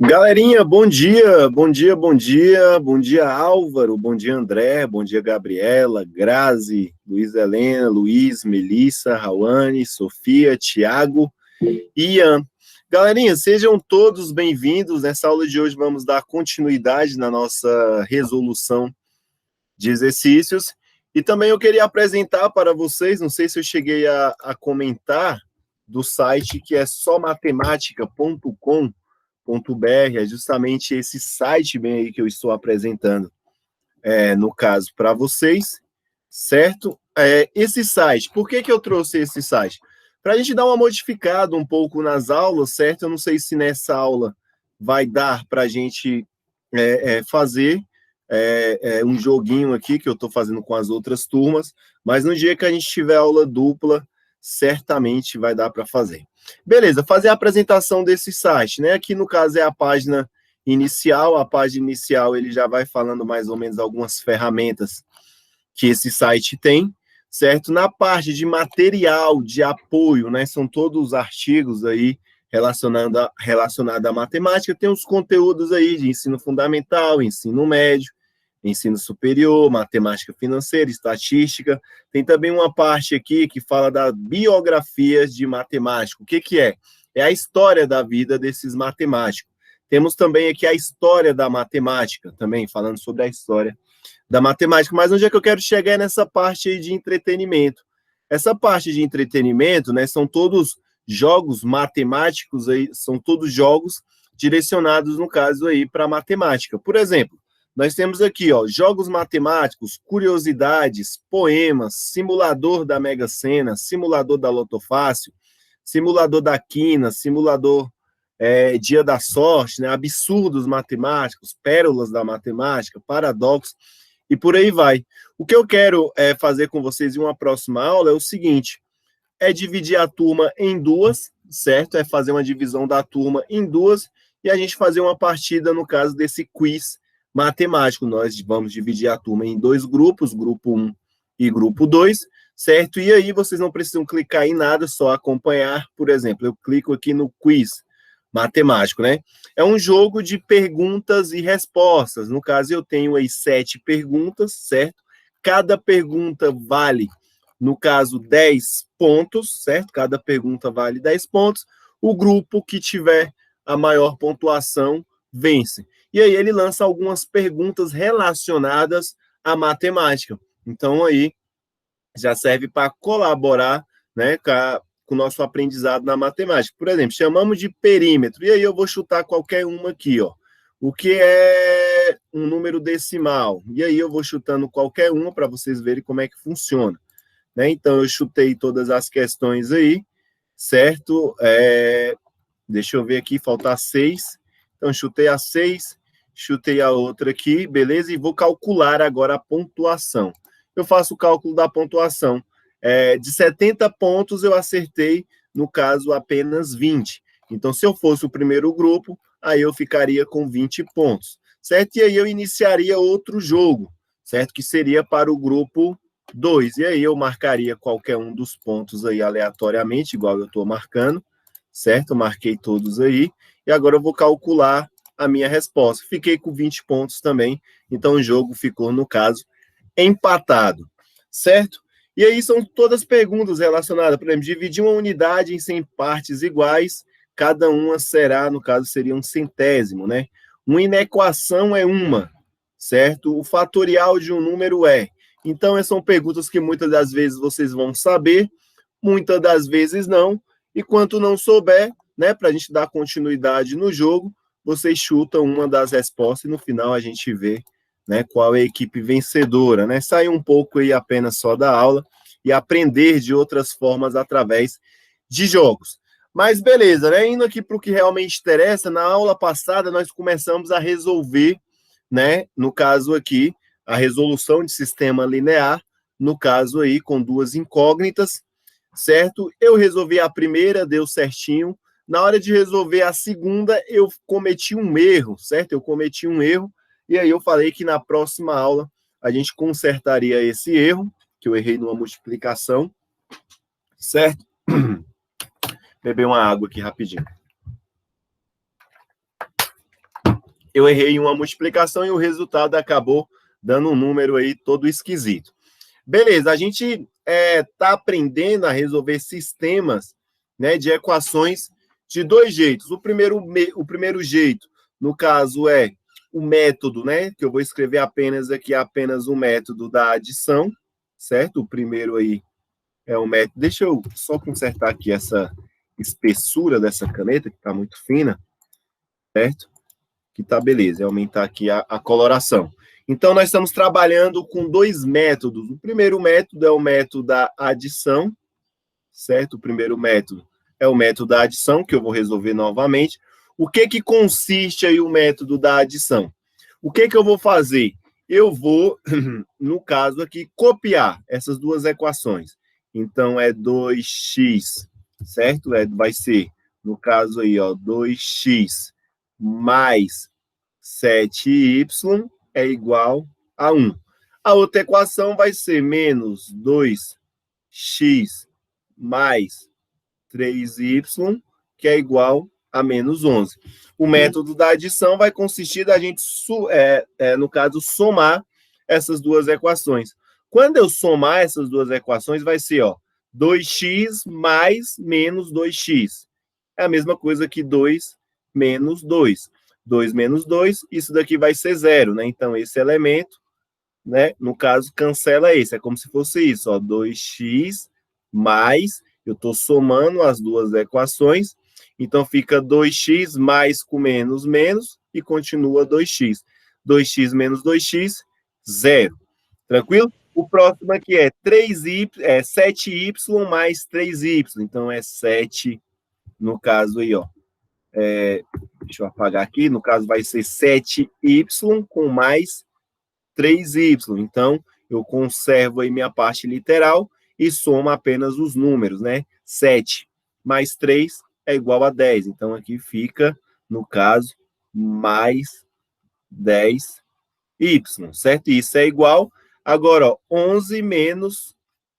Galerinha, bom dia, bom dia, bom dia, bom dia Álvaro, bom dia André, bom dia Gabriela, Grazi, Luiz Helena, Luiz, Melissa, Rawane, Sofia, Tiago e Ian. Galerinha, sejam todos bem-vindos. Nessa aula de hoje vamos dar continuidade na nossa resolução de exercícios e também eu queria apresentar para vocês, não sei se eu cheguei a comentar, do site que é somatematica.com.br, é justamente esse site bem aí que eu estou apresentando, no caso, para vocês, certo? Esse site, por que eu trouxe esse site? Para a gente dar uma modificada um pouco nas aulas, certo? Eu não sei se nessa aula vai dar para a gente fazer um joguinho aqui que eu estou fazendo com as outras turmas, mas no dia que a gente tiver aula dupla, certamente vai dar para fazer. Beleza, fazer a apresentação desse site, né? Aqui no caso é a página inicial. A página inicial ele já vai falando mais ou menos algumas ferramentas que esse site tem, certo? Na parte de material de apoio, né? São todos os artigos aí relacionado à matemática. Tem os conteúdos aí de ensino fundamental, ensino médio, ensino superior, matemática financeira, estatística. Tem também uma parte aqui que fala das biografias de matemáticos. O que é? É a história da vida desses matemáticos. Temos também aqui a história da matemática, também falando sobre a história da matemática. Mas onde é que eu quero chegar nessa parte aí de entretenimento? Essa parte de entretenimento, né, são todos jogos matemáticos aí, são todos jogos direcionados, no caso aí, para matemática. Por exemplo, nós temos aqui, ó, jogos matemáticos, curiosidades, poemas, simulador da Mega Sena, simulador da Loto Fácil, simulador da Quina, simulador Dia da Sorte, né, absurdos matemáticos, pérolas da matemática, paradoxos, e por aí vai. O que eu quero fazer com vocês em uma próxima aula é o seguinte, é dividir a turma em duas, certo? É fazer uma divisão da turma em duas, e a gente fazer uma partida, no caso desse quiz matemático. Nós vamos dividir a turma em dois grupos, grupo 1 e grupo 2, certo? E aí vocês não precisam clicar em nada, só acompanhar. Por exemplo, eu clico aqui no quiz matemático, né? É um jogo de perguntas e respostas. No caso, eu tenho aí 7 perguntas, certo? Cada pergunta vale, no caso, 10 pontos, certo? Cada pergunta vale 10 pontos. O grupo que tiver a maior pontuação vence. E aí ele lança algumas perguntas relacionadas à matemática. Então, aí já serve para colaborar, né, com o nosso aprendizado na matemática. Por exemplo, chamamos de perímetro. E aí eu vou chutar qualquer uma aqui, ó. O que é um número decimal? E aí eu vou chutando qualquer uma para vocês verem como é que funciona. Né? Então, eu chutei todas as questões aí, certo? Deixa eu ver aqui, faltar 6. Então, chutei a 6, chutei a outra aqui, beleza? E vou calcular agora a pontuação. Eu faço o cálculo da pontuação. De 70 pontos, eu acertei, no caso, apenas 20. Então, se eu fosse o primeiro grupo, aí eu ficaria com 20 pontos, certo? E aí eu iniciaria outro jogo, certo? Que seria para o grupo 2. E aí eu marcaria qualquer um dos pontos aí aleatoriamente, igual eu estou marcando, certo? Eu marquei todos aí. E agora eu vou calcular a minha resposta. Fiquei com 20 pontos também. Então o jogo ficou, no caso, empatado, certo? E aí são todas perguntas relacionadas, por exemplo, dividir uma unidade em 100 partes iguais, cada uma será, no caso, seria um centésimo, né? Uma inequação é uma, certo? O fatorial de um número é. Então, são perguntas que muitas das vezes vocês vão saber, muitas das vezes não, e quanto não souber, né, para a gente dar continuidade no jogo, vocês chutam uma das respostas e no final a gente vê, né, qual é a equipe vencedora, né? Sair um pouco aí apenas só da aula e aprender de outras formas através de jogos. Mas beleza, né? Indo aqui para o que realmente interessa, na aula passada nós começamos a resolver, né, no caso aqui, a resolução de sistema linear, no caso aí com duas incógnitas, certo? Eu resolvi a primeira, deu certinho. Na hora de resolver a segunda, eu cometi um erro, certo? Eu cometi um erro, e aí eu falei que na próxima aula a gente consertaria esse erro, que eu errei numa multiplicação, certo? Beber uma água aqui rapidinho. eu errei uma multiplicação e o resultado acabou dando um número aí todo esquisito. Beleza, a gente está aprendendo a resolver sistemas, né, de equações de dois jeitos. O primeiro jeito, no caso, é o método, né, que eu vou escrever apenas o método da adição, certo? O primeiro aí é o método. Deixa eu só consertar aqui essa espessura dessa caneta, que está muito fina, certo? Que tá beleza, é aumentar aqui a coloração. Então, nós estamos trabalhando com dois métodos. O primeiro método é o método da adição, certo? O primeiro método é o método da adição, que eu vou resolver novamente. O que consiste aí o método da adição? O que eu vou fazer? Eu vou, no caso aqui, copiar essas duas equações. Então, é 2x, certo? Vai ser, no caso aí, ó, 2x mais 7y é igual a 1. A outra equação vai ser menos 2x mais 3y, que é igual a menos 11. O método da adição vai consistir da gente, no caso, somar essas duas equações. Quando eu somar essas duas equações, vai ser, ó, 2x mais menos 2x. É a mesma coisa que 2 menos 2. 2 menos 2, isso daqui vai ser zero, né? Então, esse elemento, né, no caso, cancela esse. É como se fosse isso, ó, 2x mais, eu estou somando as duas equações, então fica 2x mais com menos, menos, e continua 2x. 2x menos 2x, zero. Tranquilo? O próximo aqui é 7y mais 3y. Então, é 7, no caso aí, ó. Deixa eu apagar aqui. No caso, vai ser 7y com mais 3y. Então, eu conservo aí minha parte literal e somo apenas os números, né? 7 mais 3 é igual a 10. Então, aqui fica, no caso, mais 10y, certo? Isso é igual. Agora, ó, 11 menos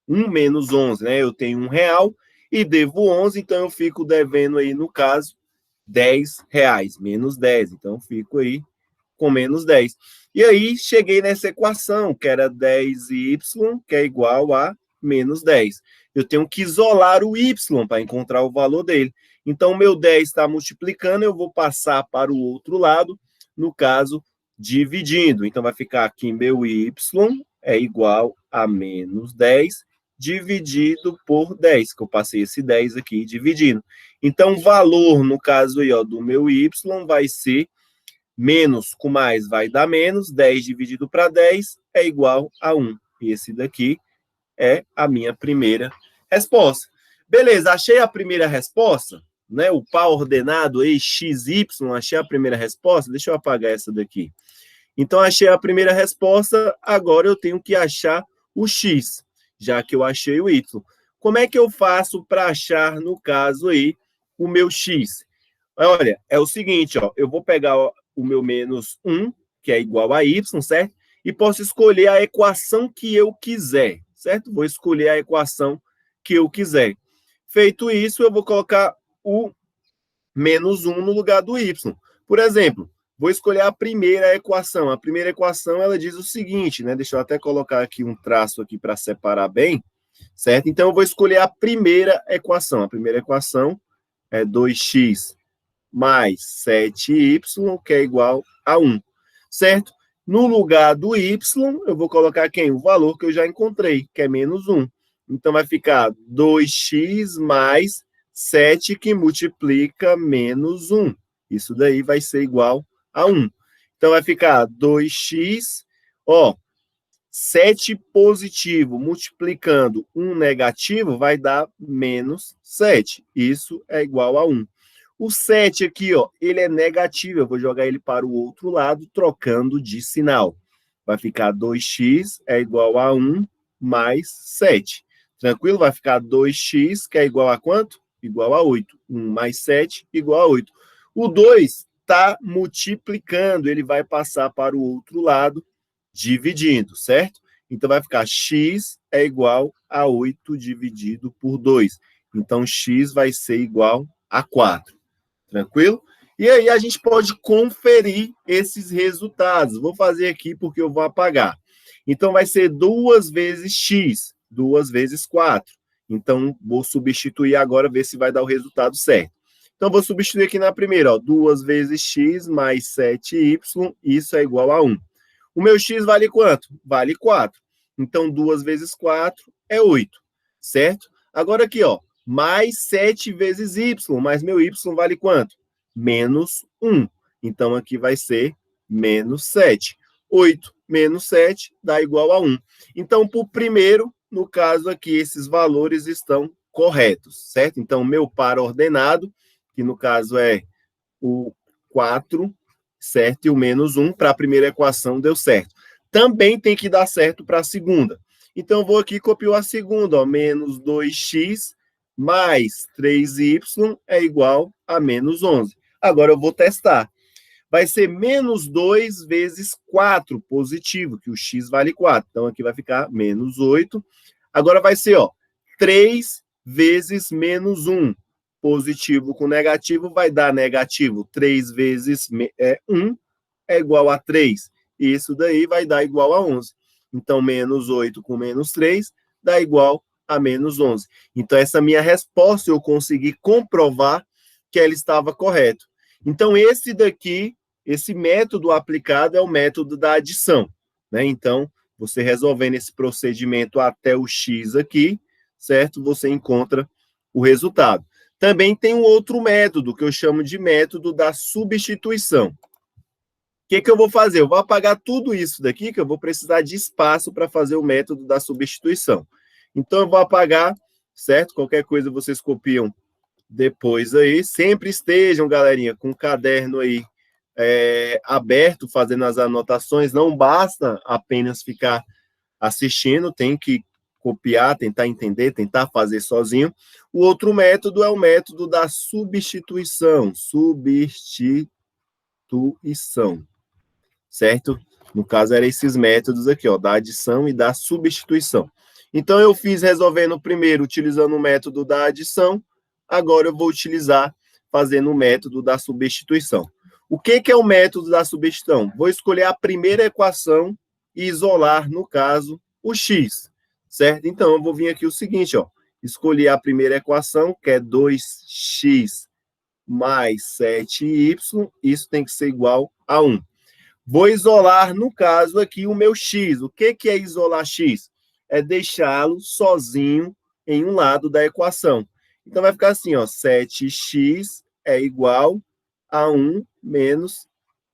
1 menos 11, né? Eu tenho R$1 e devo 11, então eu fico devendo aí, no caso, R$10, menos 10. Então, fico aí com menos 10. E aí, cheguei nessa equação, que era 10y, que é igual a menos 10. Eu tenho que isolar o y para encontrar o valor dele. Então, o meu 10 está multiplicando, eu vou passar para o outro lado, no caso, dividindo. Então, vai ficar aqui meu y é igual a menos 10, dividido por 10, que eu passei esse 10 aqui dividindo. Então, o valor, no caso aí, ó, do meu y vai ser menos com mais vai dar menos, 10 dividido para 10 é igual a 1. E esse daqui é a minha primeira resposta. Beleza, achei a primeira resposta, né? O par ordenado aí, XY, achei a primeira resposta. Deixa eu apagar essa daqui. Então, achei a primeira resposta, agora eu tenho que achar o X, já que eu achei o Y. Como é que eu faço para achar, no caso aí, o meu X? Olha, é o seguinte, ó, eu vou pegar o meu menos 1, que é igual a y, certo? E posso escolher a equação que eu quiser, certo? Vou escolher a equação que eu quiser. Feito isso, eu vou colocar o menos 1 no lugar do y. Por exemplo, vou escolher a primeira equação. A primeira equação, ela diz o seguinte, né? Deixa eu até colocar aqui um traço aqui para separar bem, certo? Então, eu vou escolher a primeira equação. A primeira equação é 2x mais 7y, que é igual a 1, certo? No lugar do y, eu vou colocar quem? O valor que eu já encontrei, que é menos 1. Então, vai ficar 2x mais 7, que multiplica menos 1. Isso daí vai ser igual a 1. Então, vai ficar 2x, ó, 7 positivo multiplicando 1 negativo vai dar menos 7. Isso é igual a 1. O 7 aqui, ó, ele é negativo. Eu vou jogar ele para o outro lado, trocando de sinal. Vai ficar 2x é igual a 1 mais 7. Tranquilo? Vai ficar 2x, que é igual a quanto? Igual a 8. 1 mais 7, igual a 8. O 2 está multiplicando, ele vai passar para o outro lado, dividindo, certo? Então, vai ficar x é igual a 8 dividido por 2. Então, x vai ser igual a 4. Tranquilo? E aí a gente pode conferir esses resultados. Vou fazer aqui porque eu vou apagar. Então, vai ser 2 vezes x, 2 vezes 4. Então, vou substituir agora, ver se vai dar o resultado certo. Então, vou substituir aqui na primeira, ó, 2 vezes x mais 7y, isso é igual a 1. O meu x vale quanto? Vale 4. Então, 2 vezes 4 é 8, certo? Agora aqui, ó, mais 7 vezes y, mas meu y vale quanto? Menos 1. Então, aqui vai ser menos 7. 8 menos 7 dá igual a 1. Então, por primeiro, no caso aqui, esses valores estão corretos, certo? Então, meu par ordenado, que no caso é o 4, certo? E o menos 1 para a primeira equação deu certo. Também tem que dar certo para a segunda. Então, eu vou aqui copiar a segunda, ó, menos 2x mais 3y é igual a menos 11. Agora eu vou testar. Vai ser menos 2 vezes 4 positivo, que o x vale 4. Então, aqui vai ficar menos 8. Agora vai ser, ó, 3 vezes menos 1. Positivo com negativo vai dar negativo. 3 vezes 1 é igual a 3. E isso daí vai dar igual a 11. Então, menos 8 com menos 3 dá igual a menos 11. Então, essa minha resposta eu consegui comprovar que ela estava correta. Então, esse daqui, esse método aplicado é o método da adição, né? Então, você resolvendo esse procedimento até o x aqui, certo? Você encontra o resultado. Também tem um outro método, que eu chamo de método da substituição. O que eu vou fazer? Eu vou apagar tudo isso daqui, que eu vou precisar de espaço para fazer o método da substituição. Então, eu vou apagar, certo? Qualquer coisa vocês copiam depois aí. Sempre estejam, galerinha, com o caderno aí aberto, fazendo as anotações. Não basta apenas ficar assistindo, tem que copiar, tentar entender, tentar fazer sozinho. O outro método é o método da substituição. Substituição. Certo? No caso, eram esses métodos aqui, ó, da adição e da substituição. Então, eu fiz resolvendo primeiro utilizando o método da adição, agora eu vou utilizar fazendo o método da substituição. O que é o método da substituição? Vou escolher a primeira equação e isolar, no caso, o x, certo? Então, eu vou vir aqui o seguinte, ó, escolher a primeira equação, que é 2x mais 7y, isso tem que ser igual a 1. Vou isolar, no caso aqui, o meu x. O que é isolar x? É deixá-lo sozinho em um lado da equação. Então, vai ficar assim, ó, 7x é igual a 1 menos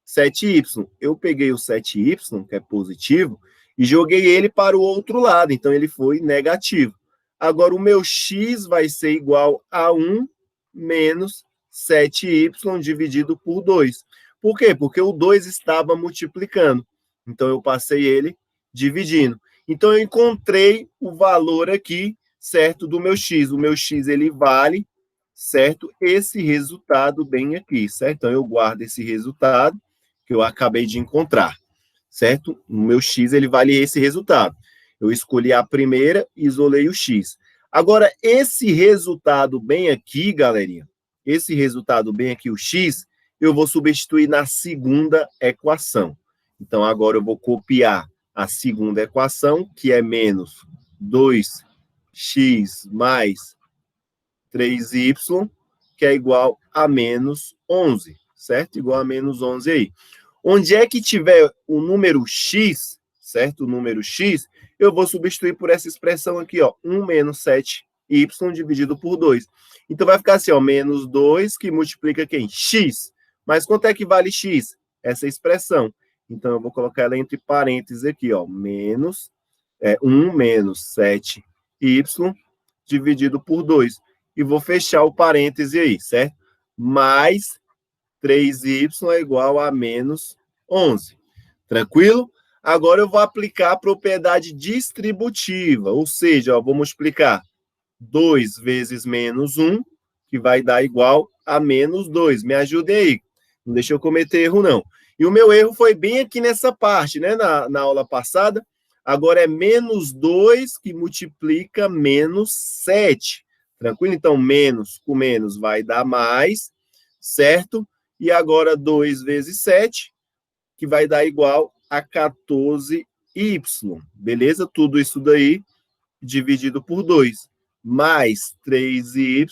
7y. Eu peguei o 7y, que é positivo, e joguei ele para o outro lado. Então, ele foi negativo. Agora, o meu x vai ser igual a 1 menos 7y dividido por 2. Por quê? Porque o 2 estava multiplicando. Então, eu passei ele dividindo. Então, eu encontrei o valor aqui, certo, do meu x. O meu x, ele vale, certo, esse resultado bem aqui, certo? Então, eu guardo esse resultado que eu acabei de encontrar, certo? O meu x, ele vale esse resultado. Eu escolhi a primeira e isolei o x. Agora, esse resultado bem aqui, galerinha, esse resultado bem aqui, o x, eu vou substituir na segunda equação. Então, agora eu vou copiar a segunda equação, que é menos 2x mais 3y, que é igual a menos 11, certo? Igual a menos 11 aí. Onde é que tiver o número x, certo? O número x, eu vou substituir por essa expressão aqui, ó, 1 menos 7y dividido por 2. Então, vai ficar assim, ó, menos 2, que multiplica quem? X. Mas quanto é que vale x? Essa expressão. Então, eu vou colocar ela entre parênteses aqui, ó, menos 1 menos 7y dividido por 2. E vou fechar o parêntese aí, certo? Mais 3y é igual a menos 11. Tranquilo? Agora eu vou aplicar a propriedade distributiva, ou seja, ó, vou multiplicar 2 vezes menos 1, que vai dar igual a menos 2. Me ajudem aí. Não deixa eu cometer erro, não. E o meu erro foi bem aqui nessa parte, né? Na aula passada. Agora é menos 2 que multiplica menos 7. Tranquilo? Então, menos com menos vai dar mais, certo? E agora 2 vezes 7, que vai dar igual a 14y. Beleza? Tudo isso daí dividido por 2. Mais 3y,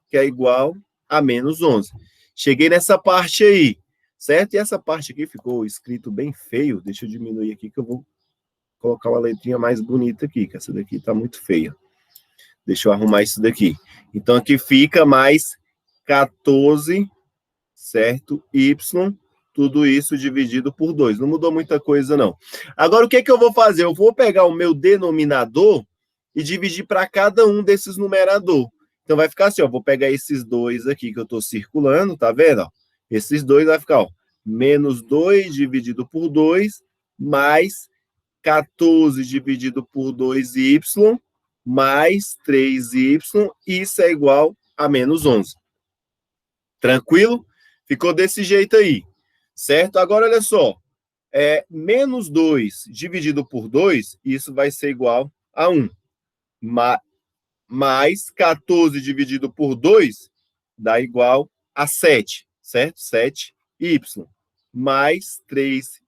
que é igual a menos 11. Cheguei nessa parte aí, certo? E essa parte aqui ficou escrito bem feio. Deixa eu diminuir aqui que eu vou colocar uma letrinha mais bonita aqui, que essa daqui está muito feia. Deixa eu arrumar isso daqui. Então, aqui fica mais 14, certo? Y, tudo isso dividido por 2. Não mudou muita coisa, não. Agora, o que eu vou fazer? Eu vou pegar o meu denominador e dividir para cada um desses numerador. Então, vai ficar assim, ó. Vou pegar esses dois aqui que eu estou circulando, tá vendo? Ó? Esses dois vai ficar, ó, menos 2 dividido por 2, mais 14 dividido por 2y, mais 3y, isso é igual a menos 11. Tranquilo? Ficou desse jeito aí, certo? Agora, olha só, menos 2 dividido por 2, isso vai ser igual a 1. Mais 14 dividido por 2 dá igual a 7, certo? 7y. Mais 3y,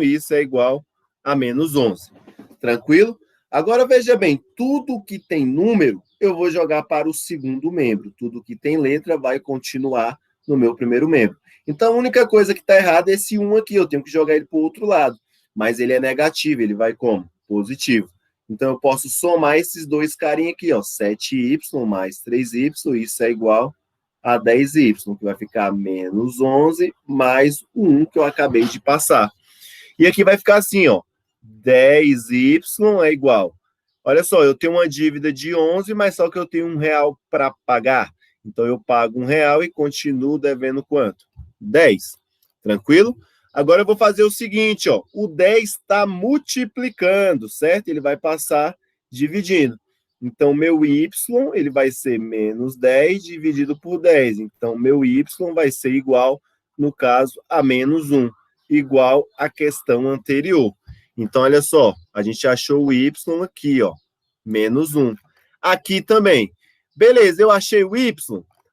isso é igual a menos 11. Tranquilo? Agora, veja bem, tudo que tem número, eu vou jogar para o segundo membro. Tudo que tem letra vai continuar no meu primeiro membro. Então, a única coisa que está errada é esse 1 aqui. Eu tenho que jogar ele para o outro lado. Mas ele é negativo, ele vai como? Positivo. Então, eu posso somar esses dois carinhos aqui, ó. 7y mais 3y, isso é igual a 10y, que vai ficar menos 11 mais o 1 que eu acabei de passar. E aqui vai ficar assim, ó. 10y é igual. Olha só, eu tenho uma dívida de 11, mas só que eu tenho R$1 para pagar. Então, eu pago R$1 e continuo devendo quanto? 10. Tranquilo? Agora, eu vou fazer o seguinte, ó. O 10 está multiplicando, certo? Ele vai passar dividindo. Então, meu y, ele vai ser menos 10 dividido por 10. Então, meu y vai ser igual, no caso, a menos 1. Igual à questão anterior. Então, olha só, a gente achou o y aqui, ó, menos 1. Aqui também. Beleza, eu achei o y,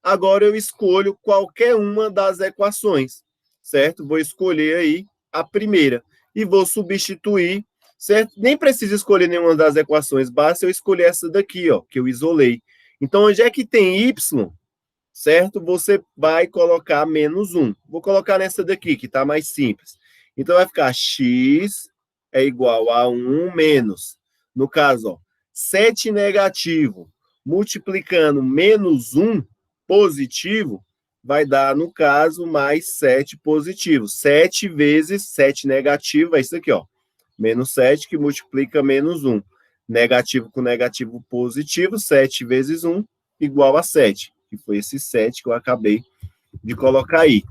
agora eu escolho qualquer uma das equações, certo? Vou escolher aí a primeira e vou substituir, certo? Nem preciso escolher nenhuma das equações, basta eu escolher essa daqui, ó, que eu isolei. Então, onde é que tem y, certo? Você vai colocar menos 1. Vou colocar nessa daqui, que está mais simples. Então, vai ficar x é igual a 1 menos. No caso, ó, 7 negativo multiplicando menos 1 positivo, vai dar, no caso, mais 7 positivo. 7 vezes 7 negativo, é isso aqui, ó. Menos 7 que multiplica menos 1. Negativo com negativo positivo, 7 vezes 1 igual a 7. Que foi esse 7 que eu acabei de colocar aí.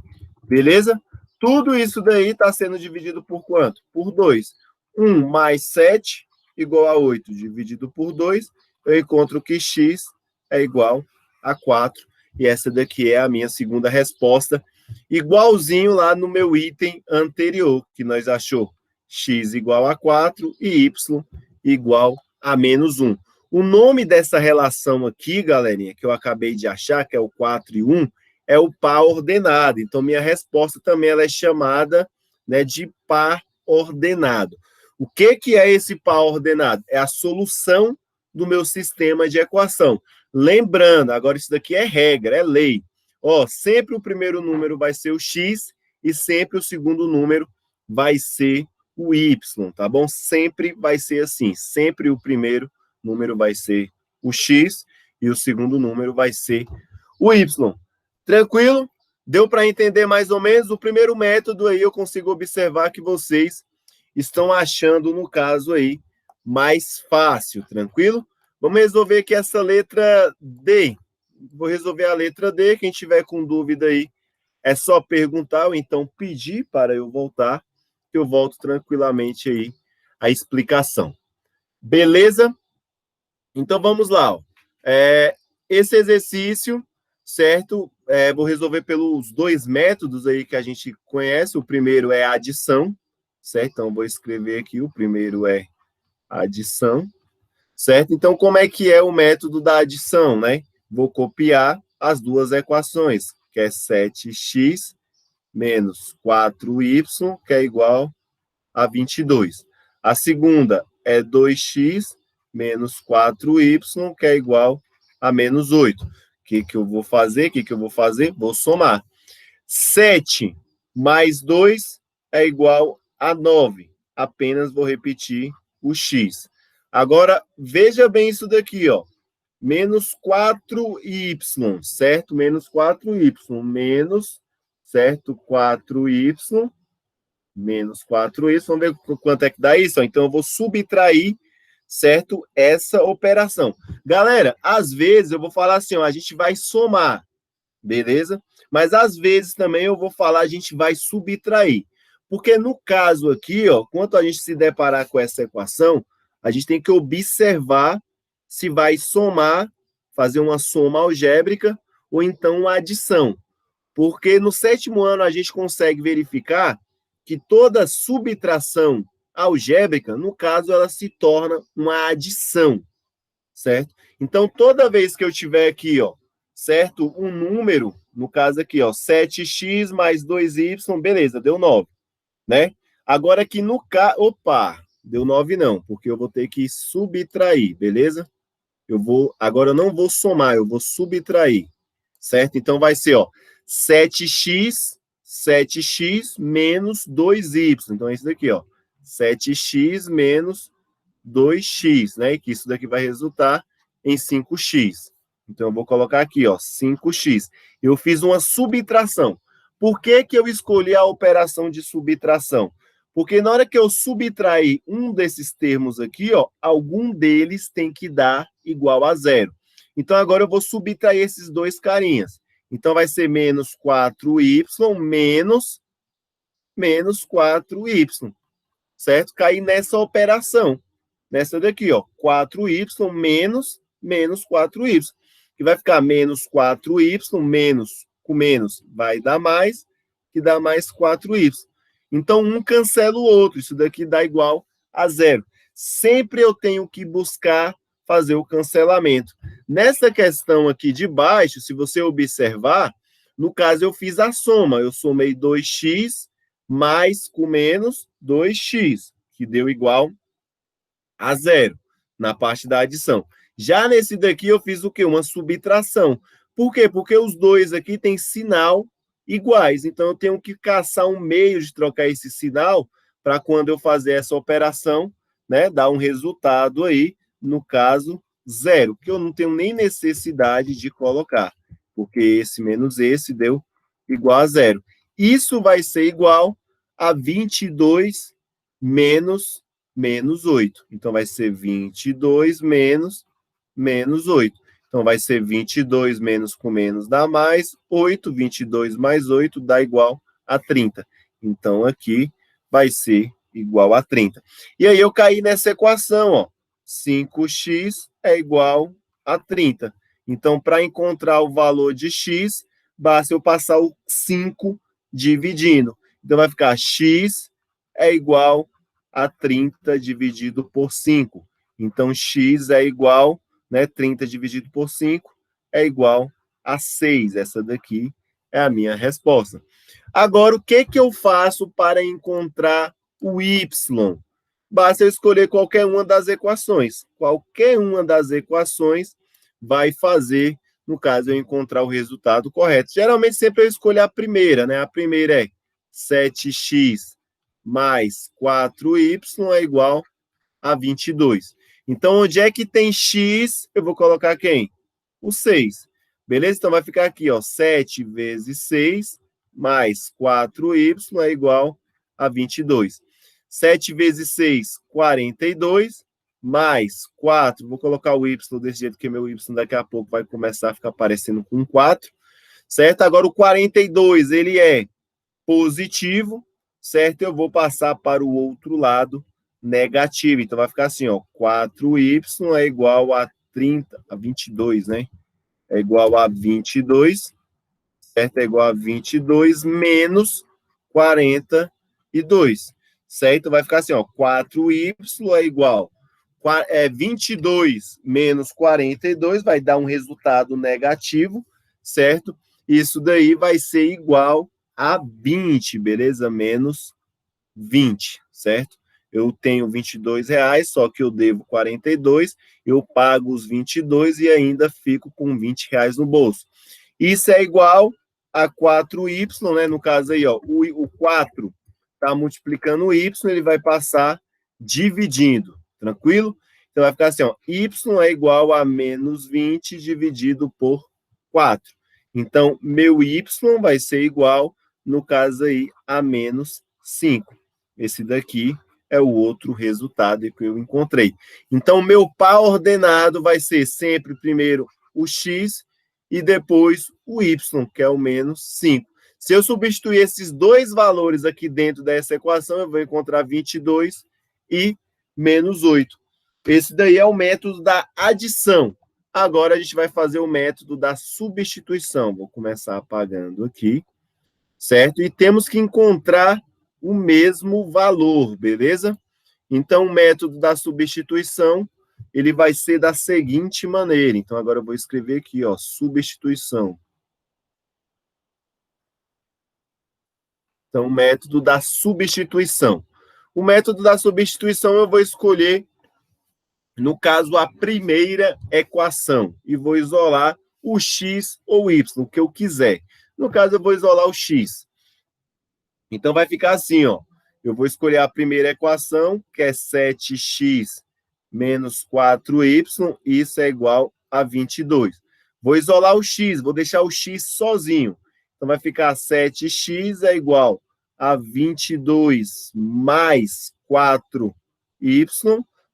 Beleza? Tudo isso daí está sendo dividido por quanto? Por 2. 1 mais 7 igual a 8 dividido por 2. Eu encontro que x é igual a 4. E essa daqui é a minha segunda resposta. Igualzinho lá no meu item anterior, que nós achou x igual a 4 e y igual a menos 1. O nome dessa relação aqui, galerinha, que eu acabei de achar, que é o 4 e 1, é o par ordenado. Então, minha resposta também ela é chamada, né, de par ordenado. O que é esse par ordenado? É a solução do meu sistema de equação. Lembrando, agora isso daqui é regra, é lei. Ó, sempre o primeiro número vai ser o x e sempre o segundo número vai ser o y, tá bom? Sempre vai ser assim. Sempre o primeiro número vai ser o x e o segundo número vai ser o y. Tranquilo? Deu para entender mais ou menos? O primeiro método aí eu consigo observar que vocês estão achando, no caso aí, mais fácil, tranquilo? Vamos resolver aqui essa letra D. Vou resolver a letra D. Quem tiver com dúvida aí, é só perguntar ou então pedir para eu voltar, que eu volto tranquilamente aí a explicação. Beleza? Então, vamos lá. Ó. Esse exercício, certo? Vou resolver pelos dois métodos aí que a gente conhece. O primeiro é a adição, certo? Então, vou escrever aqui. O primeiro é adição, certo? Então, como é que é o método da adição, né? Vou copiar as duas equações, que é 7x menos 4y, que é igual a 22. A segunda é 2x menos 4y, que é igual a menos 8. O que eu vou fazer? Vou somar. 7 mais 2 é igual a 9. Apenas vou repetir o x. Agora, veja bem isso daqui, ó. Menos 4y, certo? Menos 4y, menos, certo? 4y, menos 4y. Vamos ver quanto é que dá isso? Então, eu vou subtrair, certo? Essa operação. Galera, às vezes eu vou falar assim, ó, a gente vai somar, beleza? Mas às vezes também eu vou falar, a gente vai subtrair. Porque no caso aqui, ó, quando a gente se deparar com essa equação, a gente tem que observar se vai somar, fazer uma soma algébrica ou então uma adição. Porque no 7º ano a gente consegue verificar que toda subtração algébrica, no caso, ela se torna uma adição, certo? Então, toda vez que eu tiver aqui, ó, certo, um número, no caso aqui, ó, 7x mais 2y, beleza, deu 9, né? Agora aqui no caso, opa, deu 9 não, porque eu vou ter que subtrair, beleza? Agora eu não vou somar, eu vou subtrair, certo? Então vai ser, ó, 7x menos 2y. Então é isso daqui, ó, 7x menos 2x, né? Que isso daqui vai resultar em 5x. Então eu vou colocar aqui, ó, 5x. Eu fiz uma subtração. Por que eu escolhi a operação de subtração? Porque na hora que eu subtrair um desses termos aqui, ó, algum deles tem que dar igual a 0. Então, agora eu vou subtrair esses dois carinhas. Então, vai ser menos 4y menos 4y, certo? Cair nessa operação. Nessa daqui, ó, 4y menos 4y. Que vai ficar menos 4y, menos com menos vai dar mais, que dá mais 4y. Então, um cancela o outro. Isso daqui dá igual a 0. Sempre eu tenho que buscar fazer o cancelamento. Nessa questão aqui de baixo, se você observar, no caso eu fiz a soma. Eu somei 2x mais com menos 2x, que deu igual a 0, na parte da adição. Já nesse daqui eu fiz o quê? Uma subtração. Por quê? Porque os dois aqui têm sinal iguais. Então, eu tenho que caçar um meio de trocar esse sinal para quando eu fazer essa operação, né, dar um resultado aí, no caso, 0, que eu não tenho nem necessidade de colocar, porque esse menos esse deu igual a 0. Isso vai ser igual a 22 menos 8. Então, vai ser 22 menos 8. Então, vai ser 22 menos com menos dá mais 8. 22 mais 8 dá igual a 30. Então, aqui vai ser igual a 30. E aí, eu caí nessa equação, ó. 5x é igual a 30. Então, para encontrar o valor de x, basta eu passar o 5 dividindo. Então, vai ficar x é igual a 30 dividido por 5. Então, x é igual, né, 30 dividido por 5 é igual a 6. Essa daqui é a minha resposta. Agora, o que eu faço para encontrar o y? Basta eu escolher qualquer uma das equações. Qualquer uma das equações vai fazer, no caso, eu encontrar o resultado correto. Geralmente, sempre eu escolho a primeira, né? A primeira é 7x mais 4y é igual a 22. Então, onde é que tem x, eu vou colocar quem? O 6. Beleza? Então, vai ficar aqui, ó, 7 vezes 6 mais 4y é igual a 22. 7 vezes 6, 42, mais 4, vou colocar o y desse jeito, que meu y daqui a pouco vai começar a ficar parecendo com 4, certo? Agora, o 42, ele é positivo, certo? Eu vou passar para o outro lado, negativo. Então, vai ficar assim, ó, 4y é igual a 30, a 22, né? É igual a 22, certo? É igual a 22 menos 42, certo? Vai ficar assim, ó, 4y é igual a 22 menos 42, vai dar um resultado negativo, certo? Isso daí vai ser igual a 20, beleza? Menos 20, certo? Eu tenho R$ 22, só que eu devo 42, eu pago os 22 e ainda fico com R$ 20 no bolso. Isso é igual a 4y, né? No caso aí, ó, o 4 está multiplicando o y, ele vai passar dividindo, tranquilo? Então vai ficar assim, ó, y é igual a menos 20 dividido por 4. Então, meu y vai ser igual, no caso aí, a menos 5. Esse daqui é o outro resultado que eu encontrei. Então, meu par ordenado vai ser sempre primeiro o x e depois o y, que é o menos 5. Se eu substituir esses dois valores aqui dentro dessa equação, eu vou encontrar 22 e menos 8. Esse daí é o método da adição. Agora a gente vai fazer o método da substituição. Vou começar apagando aqui, certo? E temos que encontrar o mesmo valor, beleza? Então, o método da substituição, ele vai ser da seguinte maneira. Então, agora eu vou escrever aqui, ó, substituição. Então, o método da substituição. O método da substituição eu vou escolher, no caso, a primeira equação. E vou isolar o x ou y, o que eu quiser. No caso, eu vou isolar o x. Então, vai ficar assim, ó. Eu vou escolher a primeira equação, que é 7x menos 4y, isso é igual a 22. Vou isolar o x, vou deixar o x sozinho. Então, vai ficar 7x é igual a 22 mais 4y,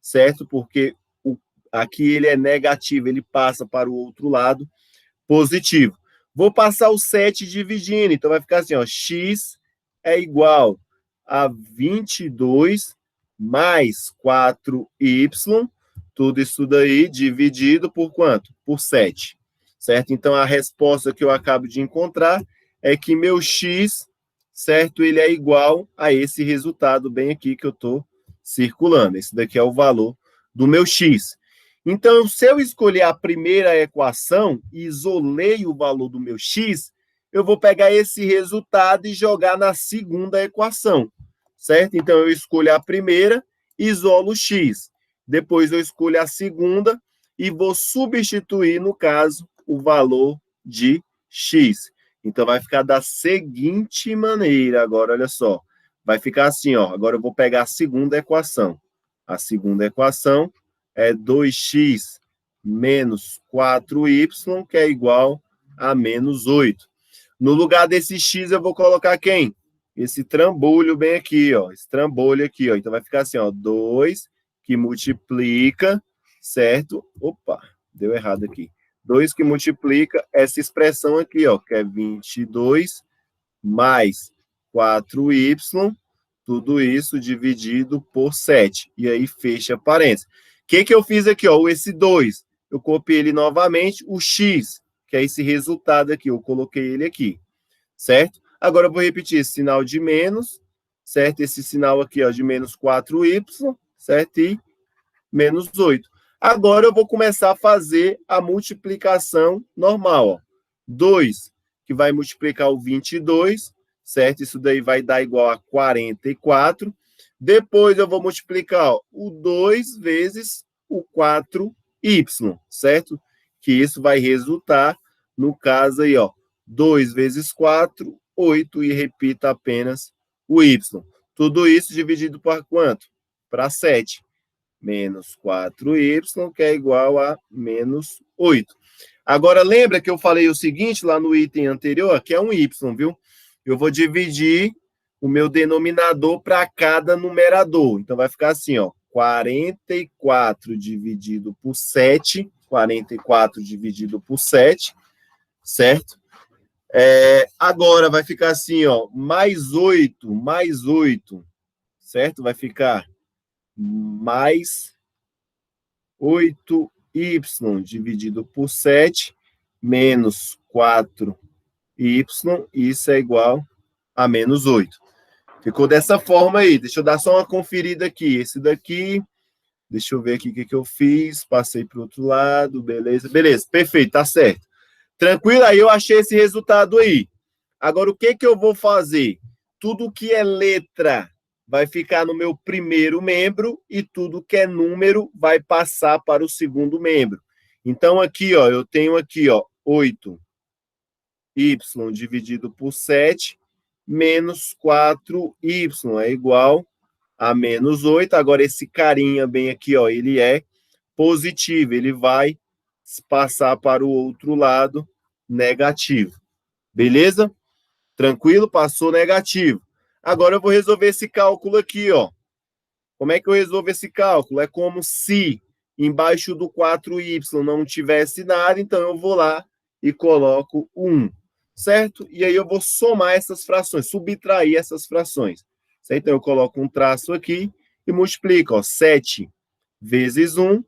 certo? Porque aqui ele é negativo, ele passa para o outro lado positivo. Vou passar o 7 dividindo, então vai ficar assim, ó, x é igual a 22 mais 4y, tudo isso daí dividido por quanto? Por 7, certo? Então, a resposta que eu acabo de encontrar é que meu x, certo, ele é igual a esse resultado bem aqui que eu estou circulando. Esse daqui é o valor do meu x. Então, se eu escolher a primeira equação e isolei o valor do meu x, eu vou pegar esse resultado e jogar na segunda equação, certo? Então, eu escolho a primeira, isolo o x. Depois, eu escolho a segunda e vou substituir, no caso, o valor de x. Então, vai ficar da seguinte maneira. Agora, olha só. Vai ficar assim, ó. Agora, eu vou pegar a segunda equação. A segunda equação é 2x menos 4y, que é igual a menos 8. No lugar desse x, eu vou colocar quem? Esse trambolho bem aqui, ó. Esse trambolho aqui, ó. Então, vai ficar assim, ó. 2 que multiplica, certo? Opa, deu errado aqui. 2 que multiplica essa expressão aqui, ó, que é 22 mais 4y, tudo isso dividido por 7. E aí, fecha parênteses. O que eu fiz aqui, ó? Esse 2, eu copiei ele novamente, o x, que é esse resultado aqui, eu coloquei ele aqui, certo? Agora eu vou repetir esse sinal de menos, certo? Esse sinal aqui, ó, de menos 4y, certo? E menos 8. Agora eu vou começar a fazer a multiplicação normal, ó. 2, que vai multiplicar o 22, certo? Isso daí vai dar igual a 44. Depois eu vou multiplicar, ó, o 2 vezes o 4y, certo? Que isso vai resultar, no caso aí, ó, 2 vezes 4, 8, e repita apenas o y. Tudo isso dividido por quanto? Para 7. Menos 4y, que é igual a menos 8. Agora, lembra que eu falei o seguinte lá no item anterior, que é um y, viu? Eu vou dividir o meu denominador para cada numerador. Então, vai ficar assim, ó, 44 dividido por 7, 44 dividido por 7, certo? Agora, vai ficar assim, ó, mais 8, certo? Vai ficar mais 8y dividido por 7, menos 4y, isso é igual a menos 8. Ficou dessa forma aí. Deixa eu dar só uma conferida aqui. Esse daqui, deixa eu ver aqui o que eu fiz. Passei para o outro lado, beleza. Beleza, perfeito, tá certo. Tranquilo? Aí eu achei esse resultado aí. Agora, o que eu vou fazer? Tudo que é letra vai ficar no meu primeiro membro e tudo que é número vai passar para o segundo membro. Então, aqui, ó, eu tenho aqui, ó, 8y dividido por 7 menos 4y é igual a menos 8. Agora, esse carinha bem aqui, ó, ele é positivo, ele vai passar para o outro lado negativo. Beleza? Tranquilo? Passou negativo. Agora eu vou resolver esse cálculo aqui, ó. Como é que eu resolvo esse cálculo? É como se embaixo do 4y não tivesse nada, então eu vou lá e coloco 1, certo? E aí eu vou somar essas frações, subtrair essas frações. Certo? Então eu coloco um traço aqui e multiplico, ó, 7 vezes 1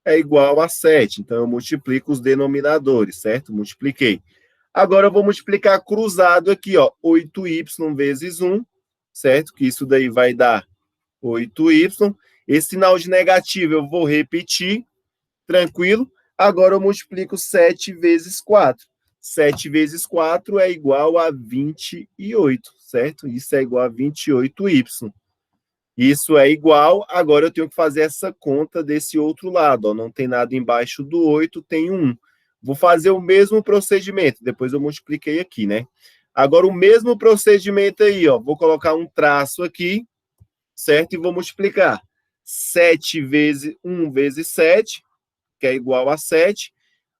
é igual a 7. Então eu multiplico os denominadores, certo? Multipliquei. Agora eu vou multiplicar cruzado aqui, ó, 8y vezes 1, certo? Que isso daí vai dar 8y. Esse sinal de negativo eu vou repetir, tranquilo? Agora eu multiplico 7 vezes 4. 7 vezes 4 é igual a 28, certo? Isso é igual a 28y. Isso é igual, agora eu tenho que fazer essa conta desse outro lado, ó, não tem nada embaixo do 8, tem 1. Vou fazer o mesmo procedimento, depois eu multipliquei aqui, né? Agora o mesmo procedimento aí, ó, vou colocar um traço aqui, certo? E vou multiplicar 7 vezes 1 vezes 7, que é igual a 7.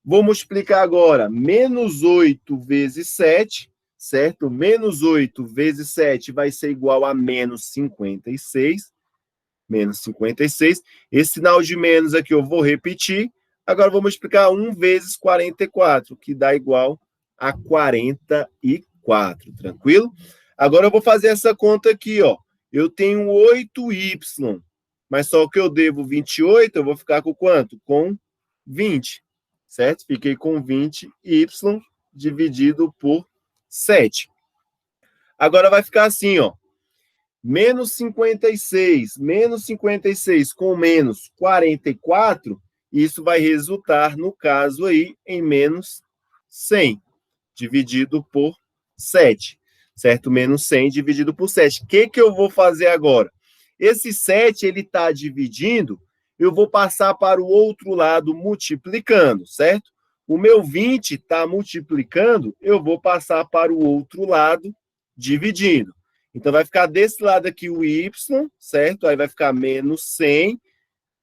Vou multiplicar agora menos 8 vezes 7, certo? Menos 8 vezes 7 vai ser igual a menos 56. Menos 56. Esse sinal de menos aqui eu vou repetir. Agora vou multiplicar 1 vezes 44, que dá igual a 44. Tranquilo? Agora eu vou fazer essa conta aqui, ó. Eu tenho 8y, mas só que eu devo 28, eu vou ficar com quanto? Com 20, certo? Fiquei com 20y dividido por 7. Agora vai ficar assim, ó. Menos 56 com menos 44, isso vai resultar, no caso aí, em menos 100, dividido por 7, certo? Menos 100 dividido por 7. O que eu vou fazer agora? Esse 7, ele está dividindo, eu vou passar para o outro lado multiplicando, certo? O meu 20 está multiplicando, eu vou passar para o outro lado dividindo. Então, vai ficar desse lado aqui o y, certo? Aí vai ficar menos 100.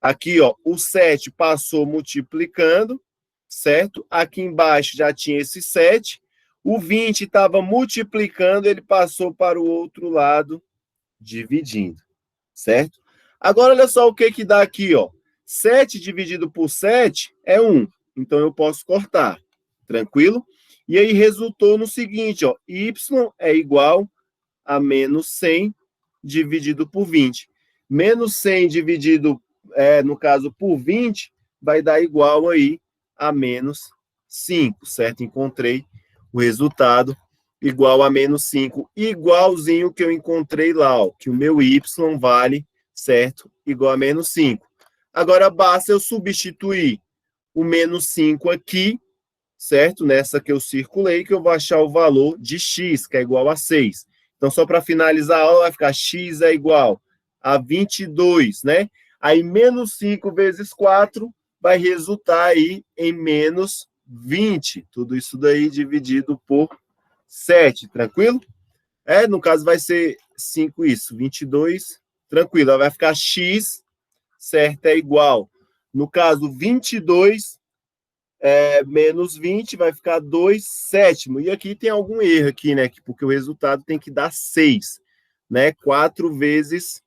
Aqui, ó, o 7 passou multiplicando, certo? Aqui embaixo já tinha esse 7. O 20 estava multiplicando, ele passou para o outro lado dividindo, certo? Agora, olha só o que dá aqui, ó. 7 dividido por 7 é 1. Então, eu posso cortar, tranquilo? E aí, resultou no seguinte, ó. Y é igual a menos 100 dividido por 20. Menos 100 dividido, no caso, por 20, vai dar igual aí a menos 5, certo? Encontrei o resultado igual a menos 5, igualzinho que eu encontrei lá, ó, que o meu y vale, certo? Igual a menos 5. Agora, basta eu substituir o menos 5 aqui, certo? Nessa que eu circulei, que eu vou achar o valor de x, que é igual a 6. Então, só para finalizar a aula, vai ficar x é igual a 22, né? Aí, menos 5 vezes 4 vai resultar aí em menos 20. Tudo isso daí dividido por 7, tranquilo? No caso, vai ser 5 isso, 22, tranquilo. Aí vai ficar x, certo, é igual. No caso, 22 menos 20 vai ficar 2 sétimos. E aqui tem algum erro aqui, né? Porque o resultado tem que dar 6, né? 4 vezes...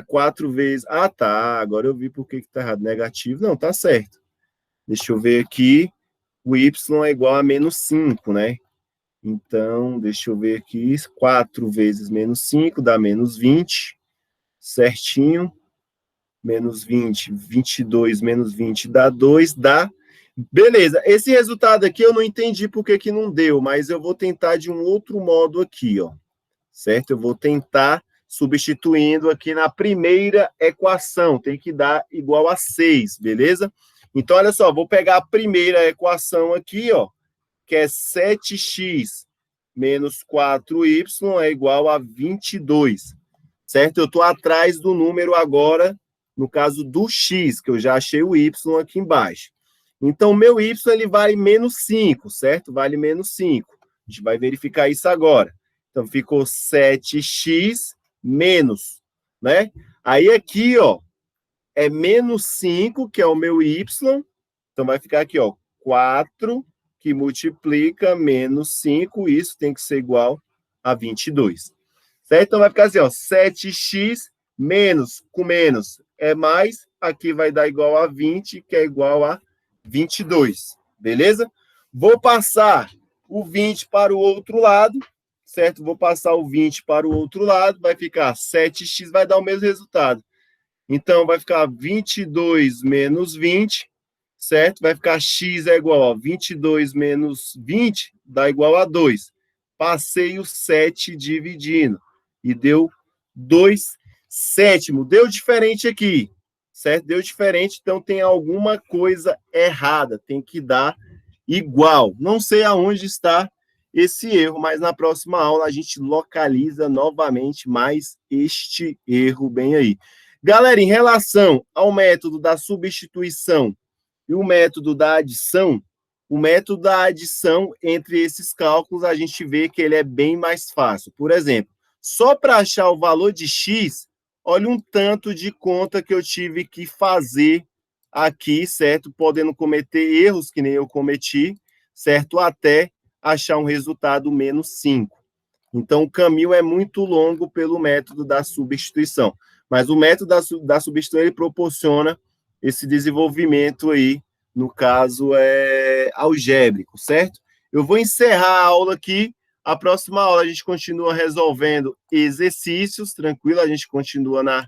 4 vezes... Ah, tá. Agora eu vi por que tá errado. Negativo. Não, tá certo. Deixa eu ver aqui. O y é igual a menos 5, né? Então, deixa eu ver aqui. 4 vezes menos 5 dá menos 20. Certinho. Menos 20. 22 menos 20 dá 2. Dá... Beleza, esse resultado aqui eu não entendi por que não deu, mas eu vou tentar de um outro modo aqui, ó. Certo? Eu vou tentar substituindo aqui na primeira equação, tem que dar igual a 6, beleza? Então, olha só, vou pegar a primeira equação aqui, ó, que é 7x menos 4y é igual a 22, certo? Eu estou atrás do número agora, no caso do x, que eu já achei o y aqui embaixo. Então, meu y ele vale menos 5, certo? Vale menos 5. A gente vai verificar isso agora. Então, ficou 7x menos, né? Aí aqui, ó, é menos 5, que é o meu y. Então, vai ficar aqui, ó, 4 que multiplica menos 5, isso tem que ser igual a 22. Certo? Então, vai ficar assim, ó, 7x menos com menos é mais, aqui vai dar igual a 20, que é igual a 22. Beleza? Vou passar o 20 para o outro lado, certo? Vou passar o 20 para o outro lado, vai ficar 7x, vai dar o mesmo resultado. Então, vai ficar 22 menos 20, certo? Vai ficar x é igual a 22 menos 20, dá igual a 2. Passei o 7 dividindo e deu 2 sétimos. Deu diferente aqui, certo? Deu diferente, então tem alguma coisa errada, tem que dar igual. Não sei aonde está esse erro, mas na próxima aula a gente localiza novamente mais este erro bem aí. Galera, em relação ao método da substituição e o método da adição, o método da adição entre esses cálculos, a gente vê que ele é bem mais fácil. Por exemplo, só para achar o valor de x, olha um tanto de conta que eu tive que fazer aqui, certo? Podendo cometer erros que nem eu cometi, certo? Até achar um resultado menos 5. Então, o caminho é muito longo pelo método da substituição. Mas o método da substituição, ele proporciona esse desenvolvimento aí, no caso, algébrico, certo? Eu vou encerrar a aula aqui. A próxima aula a gente continua resolvendo exercícios, tranquilo? A gente continua na